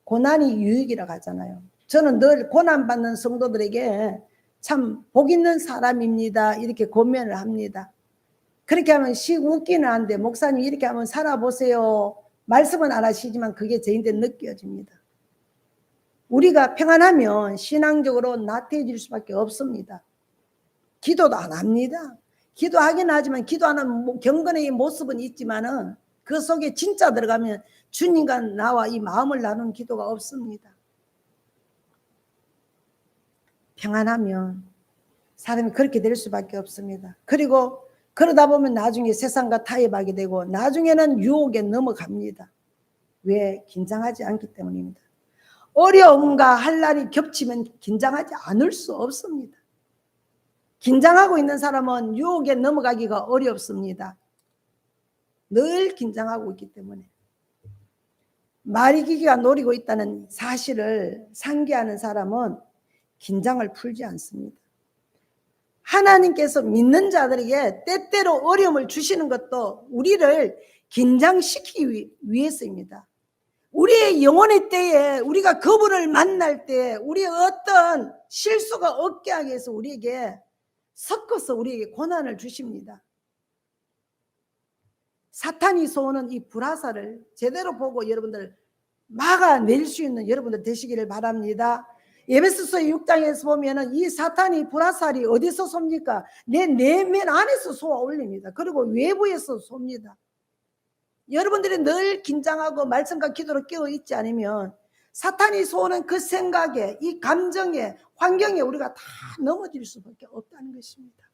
Speaker 1: 고난이 유익이라고 하잖아요. 저는 늘 고난받는 성도들에게 참 복 있는 사람입니다 이렇게 권면을 합니다. 그렇게 하면 웃기는 한데 목사님 이렇게 하면 살아보세요 말씀은 안 하시지만 그게 저희한테 느껴집니다. 우리가 평안하면 신앙적으로 나태해질 수밖에 없습니다. 기도도 안 합니다. 기도하긴 하지만 기도하는 경건의 모습은 있지만은 그 속에 진짜 들어가면 주님과 나와 이 마음을 나누는 기도가 없습니다. 평안하면 사람이 그렇게 될 수밖에 없습니다. 그리고 그러다 보면 나중에 세상과 타협하게 되고 나중에는 유혹에 넘어갑니다. 왜? 긴장하지 않기 때문입니다. 어려움과 한란이 겹치면 긴장하지 않을 수 없습니다. 긴장하고 있는 사람은 유혹에 넘어가기가 어렵습니다. 늘 긴장하고 있기 때문에. 마귀가 노리고 있다는 사실을 상기하는 사람은 긴장을 풀지 않습니다. 하나님께서 믿는 자들에게 때때로 어려움을 주시는 것도 우리를 긴장시키기 위해서입니다. 우리의 영혼의 때에 우리가 그분을 만날 때 우리의 어떤 실수가 없게 하기 위해서 우리에게 섞어서 우리에게 고난을 주십니다. 사탄이 쏘는 이 불화살을 제대로 보고 여러분들 막아낼 수 있는 여러분들 되시기를 바랍니다. 에베소서 6장에서 보면은 이 사탄이 불화살이 어디서 쏩니까? 내 내면 안에서 쏘아 올립니다. 그리고 외부에서 쏩니다. 여러분들이 늘 긴장하고 말씀과 기도로 깨어 있지 않으면 사탄이 쏘는 그 생각에 이 감정에 환경에 우리가 다 넘어질 수밖에 없다는 것입니다.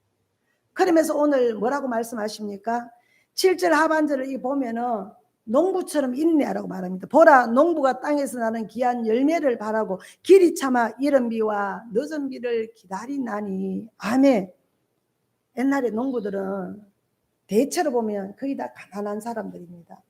Speaker 1: 그러면서 오늘 뭐라고 말씀하십니까? 7절 하반절을 보면은 농부처럼 인내하라고 말합니다. 보라, 농부가 땅에서 나는 귀한 열매를 바라고 길이 참아 이른 비와 늦은 비를 기다리나니. 아멘. 옛날에 농부들은 대체로 보면 거의 다 가난한 사람들입니다.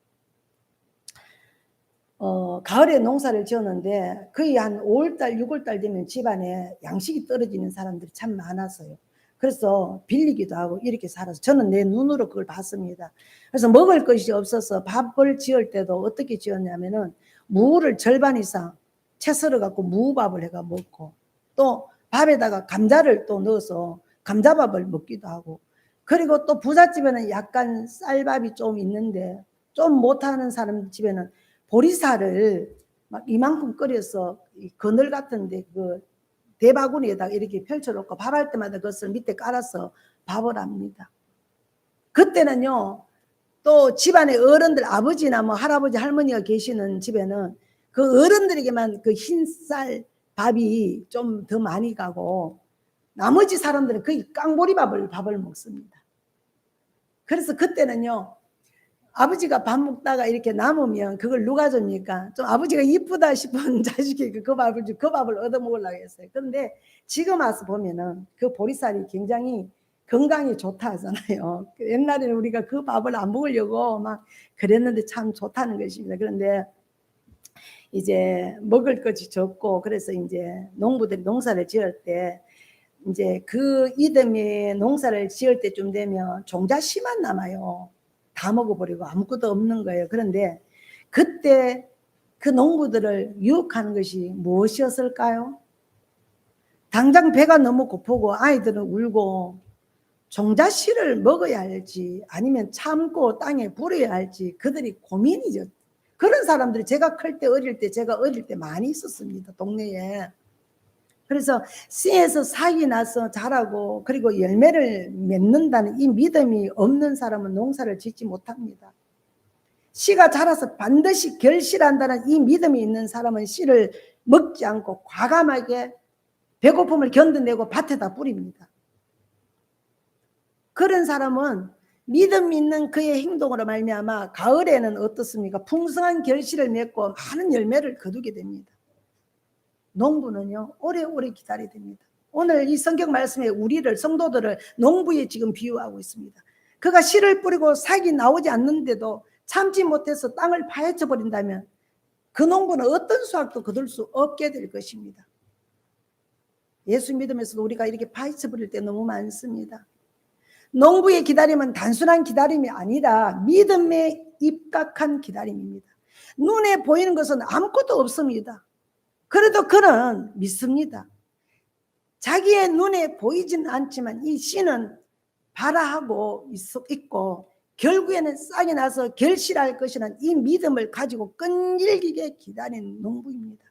Speaker 1: 가을에 농사를 지었는데 거의 한 5월달, 6월달 되면 집안에 양식이 떨어지는 사람들이 참 많았어요. 그래서 빌리기도 하고 이렇게 살아서 저는 내 눈으로 그걸 봤습니다. 그래서 먹을 것이 없어서 밥을 지을 때도 어떻게 지었냐면은 무를 절반 이상 채 썰어 갖고 무밥을 해가 먹고 또 밥에다가 감자를 또 넣어서 감자밥을 먹기도 하고, 그리고 또 부잣집에는 약간 쌀밥이 좀 있는데 좀 못하는 사람 집에는 보리쌀을 막 이만큼 끓여서 그늘 같은데 그 대바구니에다가 이렇게 펼쳐놓고 밥할 때마다 그것을 밑에 깔아서 밥을 합니다. 그때는요, 또 집안의 어른들, 아버지나 뭐 할아버지, 할머니가 계시는 집에는 그 어른들에게만 그 흰쌀 밥이 좀 더 많이 가고 나머지 사람들은 거의 깡보리밥을 먹습니다. 그래서 그때는요, 아버지가 밥 먹다가 이렇게 남으면 그걸 누가 줍니까? 좀 아버지가 이쁘다 싶은 자식이 그 밥을 얻어 먹으려고 했어요. 그런데 지금 와서 보면은 그 보리쌀이 굉장히 건강에 좋다 하잖아요. 옛날에는 우리가 그 밥을 안 먹으려고 막 그랬는데 참 좋다는 것입니다. 그런데 이제 먹을 것이 적고, 그래서 이제 농부들이 농사를 지을 때 이제 그 이듬해 농사를 지을 때쯤 되면 종자씨만 남아요. 다 먹어버리고 아무것도 없는 거예요. 그런데 그때 그 농부들을 유혹하는 것이 무엇이었을까요? 당장 배가 너무 고프고 아이들은 울고 종자씨를 먹어야 할지 아니면 참고 땅에 불어야 할지 그들이 고민이죠. 그런 사람들이 제가 제가 어릴 때 많이 있었습니다. 동네에. 그래서 씨에서 싹이 나서 자라고 그리고 열매를 맺는다는 이 믿음이 없는 사람은 농사를 짓지 못합니다. 씨가 자라서 반드시 결실한다는 이 믿음이 있는 사람은 씨를 먹지 않고 과감하게 배고픔을 견뎌내고 밭에다 뿌립니다. 그런 사람은 믿음 있는 그의 행동으로 말미암아 가을에는 어떻습니까? 풍성한 결실을 맺고 많은 열매를 거두게 됩니다. 농부는요, 오래오래 기다려야 됩니다. 오늘 이 성경 말씀에 우리를, 성도들을 농부에 지금 비유하고 있습니다. 그가 씨를 뿌리고 싹이 나오지 않는데도 참지 못해서 땅을 파헤쳐 버린다면 그 농부는 어떤 수확도 거둘 수 없게 될 것입니다. 예수 믿으면서도 우리가 이렇게 파헤쳐 버릴 때 너무 많습니다. 농부의 기다림은 단순한 기다림이 아니라 믿음에 입각한 기다림입니다. 눈에 보이는 것은 아무것도 없습니다. 그래도 그는 믿습니다. 자기의 눈에 보이지는 않지만 이 씨는 발아하고 있고 결국에는 싹이 나서 결실할 것이라는 이 믿음을 가지고 끈질기게 기다리는 농부입니다.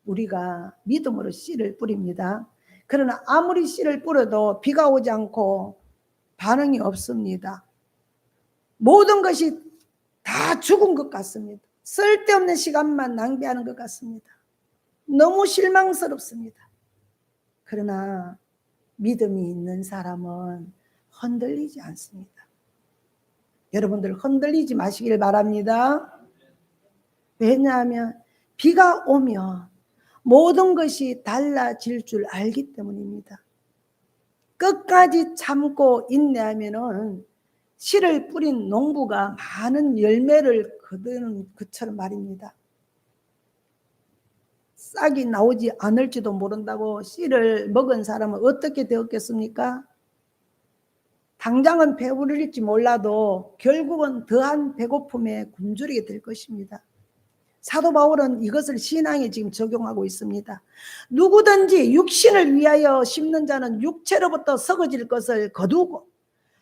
Speaker 1: 우리가 믿음으로 씨를 뿌립니다. 그러나 아무리 씨를 뿌려도 비가 오지 않고 반응이 없습니다. 모든 것이 다 죽은 것 같습니다. 쓸데없는 시간만 낭비하는 것 같습니다. 너무 실망스럽습니다. 그러나 믿음이 있는 사람은 흔들리지 않습니다. 여러분들 흔들리지 마시길 바랍니다. 왜냐하면 비가 오면 모든 것이 달라질 줄 알기 때문입니다. 끝까지 참고 인내하면은 씨를 뿌린 농부가 많은 열매를 거두는 것처럼 말입니다. 싹이 나오지 않을지도 모른다고 씨를 먹은 사람은 어떻게 되었겠습니까? 당장은 배부를지 몰라도 결국은 더한 배고픔에 굶주리게 될 것입니다. 사도 바울은 이것을 신앙에 지금 적용하고 있습니다. 누구든지 육신을 위하여 심는 자는 육체로부터 썩어질 것을 거두고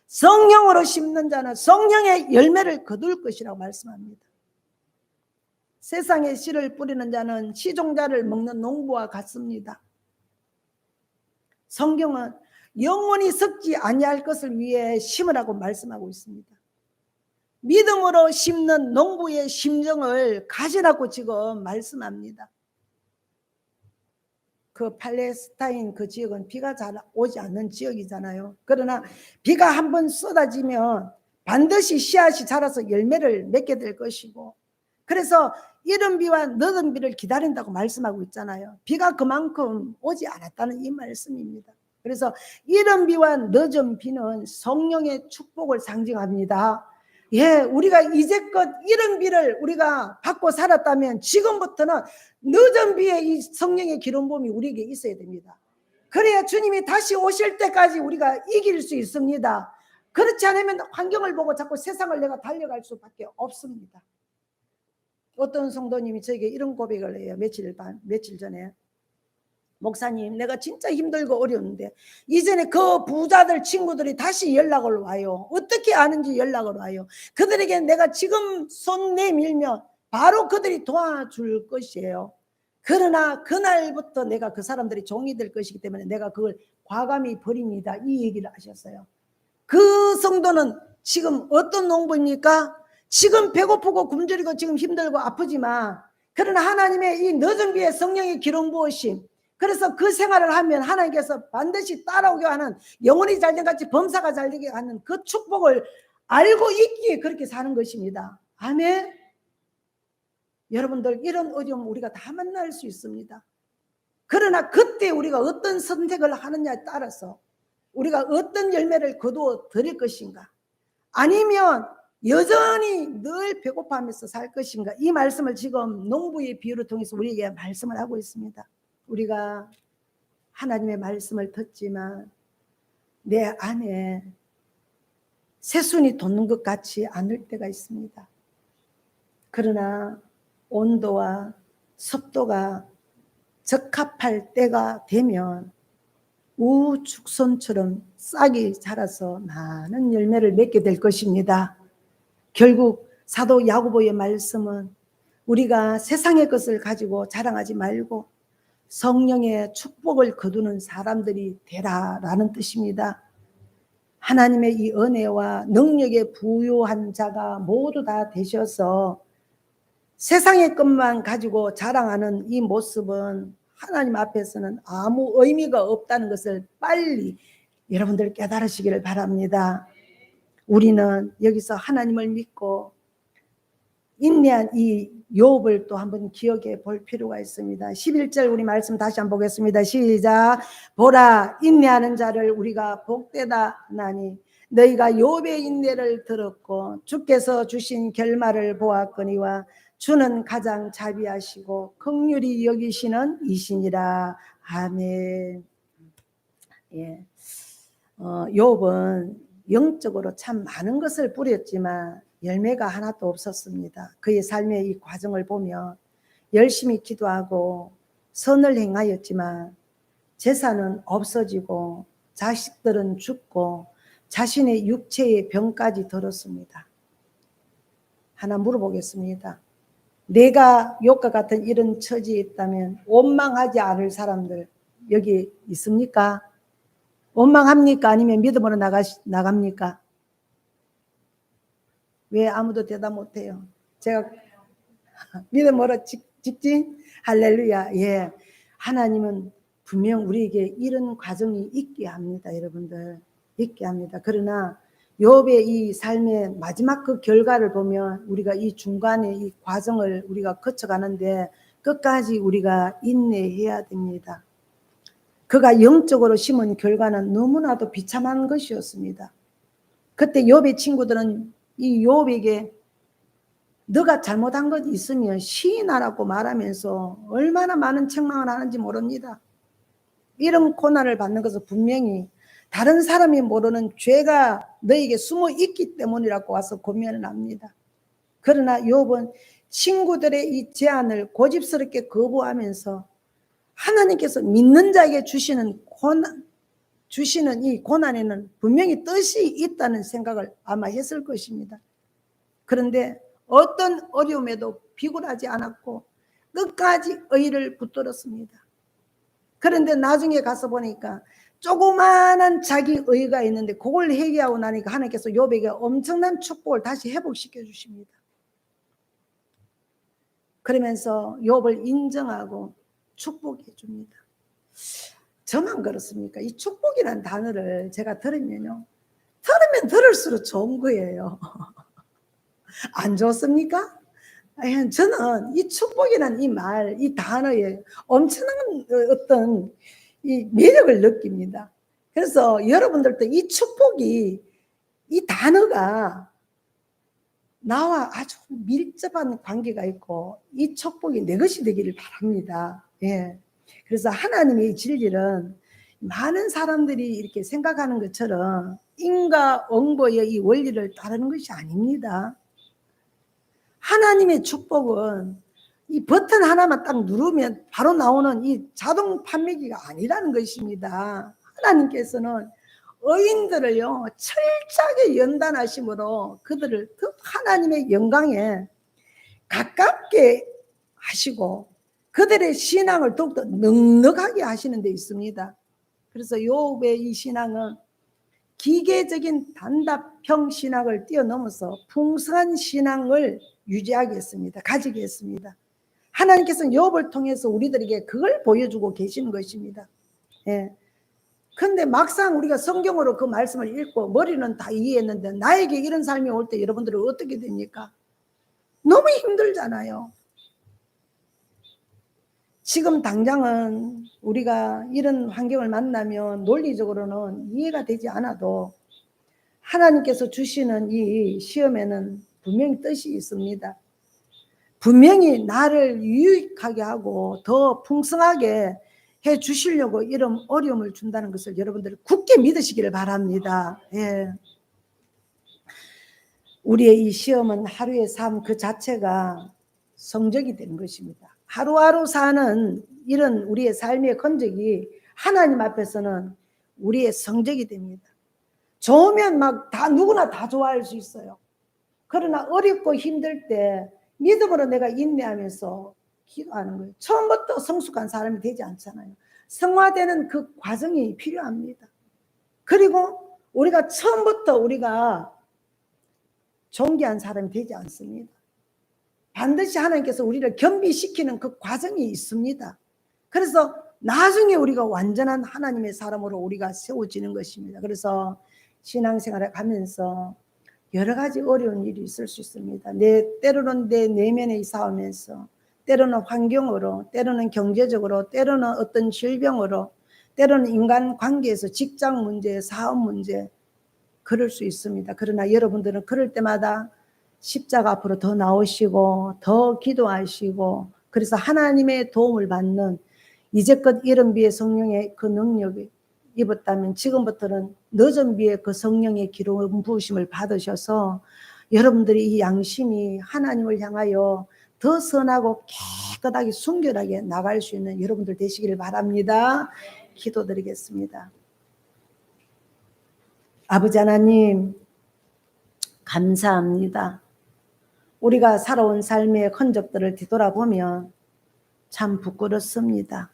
Speaker 1: 성령으로 심는 자는 성령의 열매를 거둘 것이라고 말씀합니다. 세상에 씨를 뿌리는 자는 시종자를 먹는 농부와 같습니다. 성경은 영원히 썩지 아니할 것을 위해 심으라고 말씀하고 있습니다. 믿음으로 심는 농부의 심정을 가지라고 지금 말씀합니다. 그 팔레스타인 그 지역은 비가 잘 오지 않는 지역이잖아요. 그러나 비가 한번 쏟아지면 반드시 씨앗이 자라서 열매를 맺게 될 것이고, 그래서 이른 비와 늦은 비를 기다린다고 말씀하고 있잖아요. 비가 그만큼 오지 않았다는 이 말씀입니다. 그래서 이른 비와 늦은 비는 성령의 축복을 상징합니다. 예, 우리가 이제껏 이른 비를 우리가 받고 살았다면 지금부터는 늦은 비에 이 성령의 기름 부음이 우리에게 있어야 됩니다. 그래야 주님이 다시 오실 때까지 우리가 이길 수 있습니다. 그렇지 않으면 환경을 보고 자꾸 세상을 내가 달려갈 수밖에 없습니다. 어떤 성도님이 저에게 이런 고백을 해요. 며칠 전에. 목사님, 내가 진짜 힘들고 어려운데 이전에 그 부자들 친구들이 다시 연락을 와요. 어떻게 아는지 연락을 와요. 그들에게 내가 지금 손 내밀면 바로 그들이 도와줄 것이에요. 그러나 그날부터 내가 그 사람들이 종이 될 것이기 때문에 내가 그걸 과감히 버립니다. 이 얘기를 하셨어요. 그 성도는 지금 어떤 농부입니까? 지금 배고프고 굶주리고 지금 힘들고 아프지만 그러나 하나님의 이 늦은 비에 성령의 기름 부으심, 그래서 그 생활을 하면 하나님께서 반드시 따라오게 하는, 영혼이 잘된 같이 범사가 잘되게 하는 그 축복을 알고 있기에 그렇게 사는 것입니다. 아멘. 여러분들, 이런 어려움 우리가 다 만날 수 있습니다. 그러나 그때 우리가 어떤 선택을 하느냐에 따라서 우리가 어떤 열매를 거두어 드릴 것인가, 아니면 여전히 늘 배고파하면서 살 것인가, 이 말씀을 지금 농부의 비유를 통해서 우리에게 말씀을 하고 있습니다. 우리가 하나님의 말씀을 듣지만 내 안에 새순이 돋는 것 같지 않을 때가 있습니다. 그러나 온도와 습도가 적합할 때가 되면 우죽순처럼 싹이 자라서 많은 열매를 맺게 될 것입니다. 결국 사도 야고보의 말씀은 우리가 세상의 것을 가지고 자랑하지 말고 성령의 축복을 거두는 사람들이 되라라는 뜻입니다. 하나님의 이 은혜와 능력에 부유한 자가 모두 다 되셔서 세상의 것만 가지고 자랑하는 이 모습은 하나님 앞에서는 아무 의미가 없다는 것을 빨리 여러분들 깨달으시기를 바랍니다. 우리는 여기서 하나님을 믿고 인내한 이 욥을 또 한번 기억해 볼 필요가 있습니다. 11절 우리 말씀 다시 한번 보겠습니다. 시작. 보라, 인내하는 자를 우리가 복되다 하나니 너희가 욥의 인내를 들었고 주께서 주신 결말을 보았거니와 주는 가장 자비하시고 긍휼히 여기시는 이시니라. 아멘. 예. 욥은 영적으로 참 많은 것을 뿌렸지만 열매가 하나도 없었습니다. 그의 삶의 이 과정을 보면 열심히 기도하고 선을 행하였지만 재산은 없어지고 자식들은 죽고 자신의 육체의 병까지 들었습니다. 하나 물어보겠습니다. 내가 욥과 같은 이런 처지에 있다면 원망하지 않을 사람들 여기 있습니까? 원망합니까? 아니면 믿음으로 나갑니까? 왜 아무도 대답 못해요? 제가 믿음으로 직진? 할렐루야. 예. 하나님은 분명 우리에게 이런 과정이 있게 합니다. 여러분들 있게 합니다. 그러나 욥의 이 삶의 마지막 그 결과를 보면 우리가 이 중간에 이 과정을 우리가 거쳐가는데 끝까지 우리가 인내해야 됩니다. 그가 영적으로 심은 결과는 너무나도 비참한 것이었습니다. 그때 욥의 친구들은 이 욥에게 너가 잘못한 것 있으면 시인하라고 말하면서 얼마나 많은 책망을 하는지 모릅니다. 이런 고난을 받는 것은 분명히 다른 사람이 모르는 죄가 너에게 숨어 있기 때문이라고 와서 고민을 합니다. 그러나 욥은 친구들의 이 제안을 고집스럽게 거부하면서 하나님께서 믿는 자에게 주시는 이 고난에는 분명히 뜻이 있다는 생각을 아마 했을 것입니다. 그런데 어떤 어려움에도 비굴하지 않았고 끝까지 의를 붙들었습니다. 그런데 나중에 가서 보니까 조그마한 자기 의가 있는데 그걸 회개하고 나니까 하나님께서 욥에게 엄청난 축복을 다시 회복시켜 주십니다. 그러면서 욥을 인정하고 축복해 줍니다. 저만 그렇습니까? 이 축복이라는 단어를 제가 들으면 들을수록 좋은 거예요. 안 좋습니까? 저는 이 축복이라는 이 말, 이 단어에 엄청난 어떤 이 매력을 느낍니다. 그래서 여러분들도 이 축복이, 이 단어가 나와 아주 밀접한 관계가 있고 이 축복이 내 것이 되기를 바랍니다. 예. 그래서 하나님의 진리는 많은 사람들이 이렇게 생각하는 것처럼 인과응보의 이 원리를 따르는 것이 아닙니다. 하나님의 축복은 이 버튼 하나만 딱 누르면 바로 나오는 이 자동 판매기가 아니라는 것입니다. 하나님께서는 의인들을요 철저하게 연단하심으로 그들을 더 하나님의 영광에 가깝게 하시고 그들의 신앙을 더욱더 넉넉하게 하시는 데 있습니다. 그래서 욥의 이 신앙은 기계적인 단답형 신앙을 뛰어넘어서 풍성한 신앙을 유지하게 했습니다. 가지게 했습니다. 하나님께서는 욥을 통해서 우리들에게 그걸 보여주고 계시는 것입니다. 예. 근데 막상 우리가 성경으로 그 말씀을 읽고 머리는 다 이해했는데 나에게 이런 삶이 올 때 여러분들은 어떻게 됩니까? 너무 힘들잖아요. 지금 당장은 우리가 이런 환경을 만나면 논리적으로는 이해가 되지 않아도 하나님께서 주시는 이 시험에는 분명히 뜻이 있습니다. 분명히 나를 유익하게 하고 더 풍성하게 해 주시려고 이런 어려움을 준다는 것을 여러분들 굳게 믿으시기를 바랍니다. 예. 우리의 이 시험은 하루의 삶 그 자체가 성적이 되는 것입니다. 하루하루 사는 이런 우리의 삶의 건적이 하나님 앞에서는 우리의 성적이 됩니다. 좋으면 막 다 누구나 다 좋아할 수 있어요. 그러나 어렵고 힘들 때 믿음으로 내가 인내하면서 기도하는 거예요. 처음부터 성숙한 사람이 되지 않잖아요. 성화되는 그 과정이 필요합니다. 그리고 우리가 처음부터 우리가 존귀한 사람이 되지 않습니다. 반드시 하나님께서 우리를 겸비시키는 그 과정이 있습니다. 그래서 나중에 우리가 완전한 하나님의 사람으로 우리가 세워지는 것입니다. 그래서 신앙생활을 가면서 여러 가지 어려운 일이 있을 수 있습니다. 때로는 내 내면의 싸움에서, 때로는 환경으로, 때로는 경제적으로, 때로는 어떤 질병으로, 때로는 인간관계에서 직장 문제, 사업 문제, 그럴 수 있습니다. 그러나 여러분들은 그럴 때마다 십자가 앞으로 더 나오시고 더 기도하시고 그래서 하나님의 도움을 받는 이제껏 이른 비에 성령의 그 능력이 입었다면 지금부터는 늦은 비에 그 성령의 기름 부으심을 받으셔서 여러분들이 이 양심이 하나님을 향하여 더 선하고 깨끗하게 순결하게 나갈 수 있는 여러분들 되시기를 바랍니다. 기도드리겠습니다. 아버지 하나님 감사합니다. 우리가 살아온 삶의 흔적들을 뒤돌아보면 참 부끄럽습니다.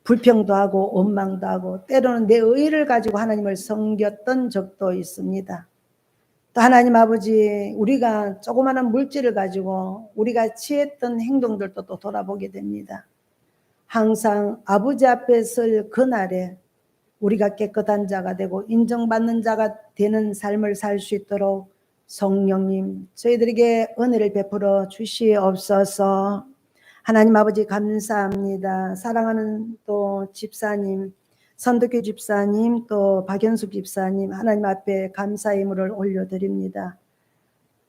Speaker 1: 불평도 하고 원망도 하고 때로는 내 의를 가지고 하나님을 섬겼던 적도 있습니다. 또 하나님 아버지 우리가 조그마한 물질을 가지고 우리가 취했던 행동들도 또 돌아보게 됩니다. 항상 아버지 앞에 설 그날에 우리가 깨끗한 자가 되고 인정받는 자가 되는 삶을 살 수 있도록 성령님 저희들에게 은혜를 베풀어 주시옵소서. 하나님 아버지 감사합니다. 사랑하는 또 집사님 선덕교 집사님 또 박연숙 집사님 하나님 앞에 감사의 예물을 올려드립니다.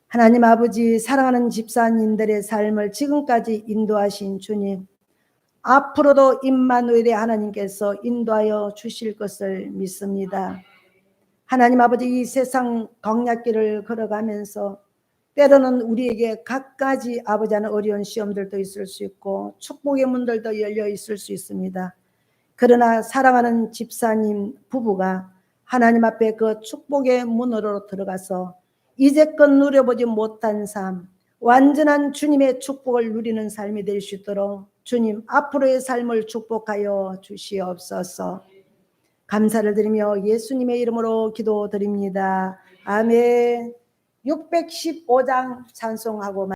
Speaker 1: 하나님 아버지 사랑하는 집사님들의 삶을 지금까지 인도하신 주님 앞으로도 임마누엘의 하나님께서 인도하여 주실 것을 믿습니다. 하나님 아버지 이 세상 광야길을 걸어가면서 때로는 우리에게 갖가지 아버지 하는 어려운 시험들도 있을 수 있고 축복의 문들도 열려 있을 수 있습니다. 그러나 사랑하는 집사님 부부가 하나님 앞에 그 축복의 문으로 들어가서 이제껏 누려보지 못한 삶 완전한 주님의 축복을 누리는 삶이 될 수 있도록 주님 앞으로의 삶을 축복하여 주시옵소서. 감사를 드리며 예수님의 이름으로 기도드립니다. 아멘. 615장 찬송하고